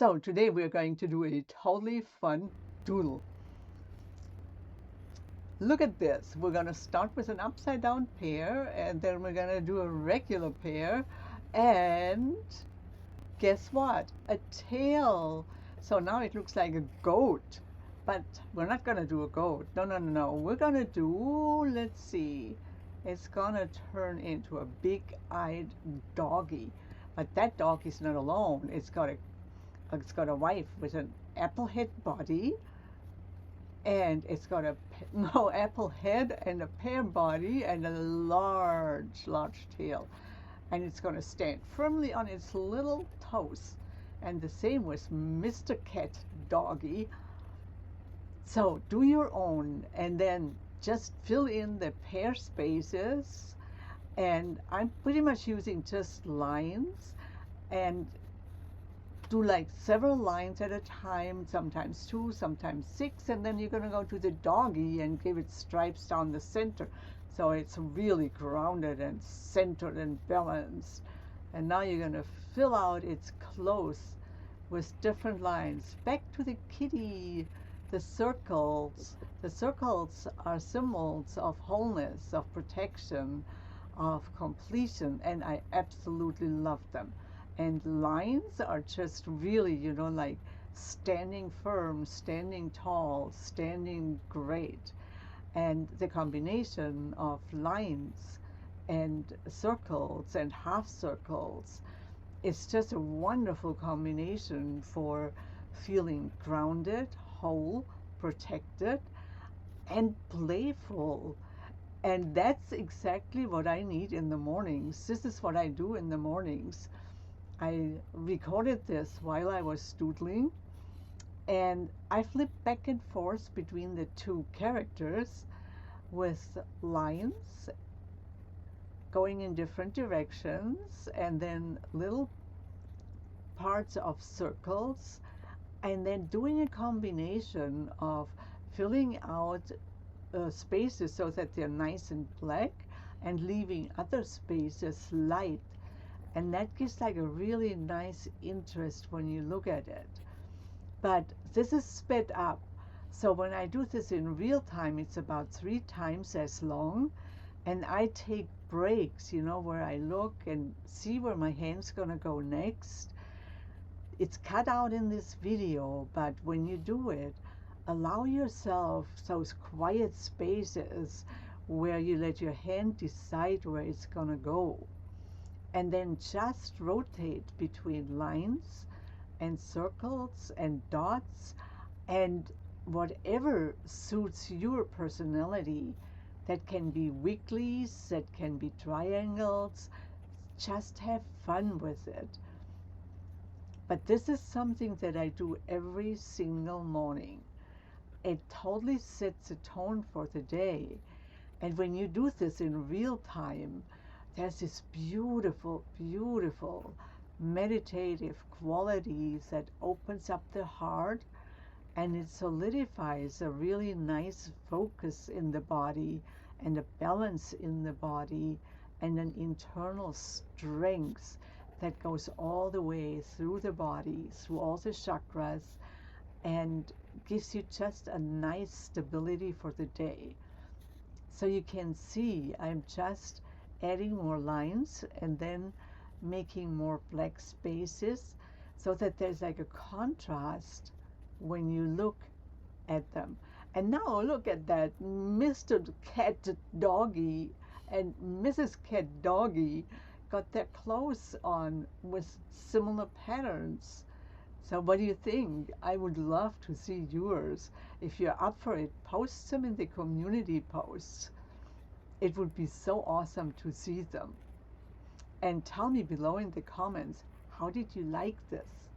So today we're going to do a totally fun doodle. Look at this. We're going to start with an upside down pear, and then we're going to do a regular pear, and guess what? A tail. So now it looks like a goat, but we're not going to do a goat. No, no, no, no. We're going to do, let's see, it's going to turn into a big-eyed doggy. But that dog is not alone. It's got a wife with an apple head body, and it's got a no apple head and a pear body and a large tail, and it's going to stand firmly on its little toes. And the same with Mr. Catdoggie. So do your own, and then just fill in the pear spaces. And I'm pretty much using just lines, and do like several lines at a time, sometimes 2, sometimes 6, and then you're going to go to the doggy and give it stripes down the center. So it's really grounded and centered and balanced. And now you're going to fill out its clothes with different lines. Back to the kitty, the circles. The circles are symbols of wholeness, of protection, of completion, and I absolutely love them. And lines are just really, like standing firm, standing tall, standing great. And the combination of lines and circles and half circles is just a wonderful combination for feeling grounded, whole, protected, and playful. And that's exactly what I need in the mornings. This is what I do in the mornings. I recorded this while I was doodling, and I flipped back and forth between the two characters with lines going in different directions, and then little parts of circles, and then doing a combination of filling out spaces so that they're nice and black, and leaving other spaces light. And that gives like a really nice interest when you look at it. But this is sped up. So when I do this in real time, it's about 3 times as long. And I take breaks, where I look and see where my hand's gonna go next. It's cut out in this video, but when you do it, allow yourself those quiet spaces where you let your hand decide where it's gonna go. And then just rotate between lines and circles and dots and whatever suits your personality. That can be wigglies, that can be triangles. Just have fun with it. But this is something that I do every single morning. It totally sets a tone for the day. And when you do this in real time, there's this beautiful, beautiful meditative quality that opens up the heart, and it solidifies a really nice focus in the body and a balance in the body and an internal strength that goes all the way through the body, through all the chakras, and gives you just a nice stability for the day. So you can see I'm just adding more lines and then making more black spaces so that there's like a contrast when you look at them. And now look at that. Mr. Catdoggie and Mrs. Catdoggie got their clothes on with similar patterns. So what do you think? I would love to see yours. If you're up for it, post them in the community posts. It would be so awesome to see them. And tell me below in the comments, how did you like this?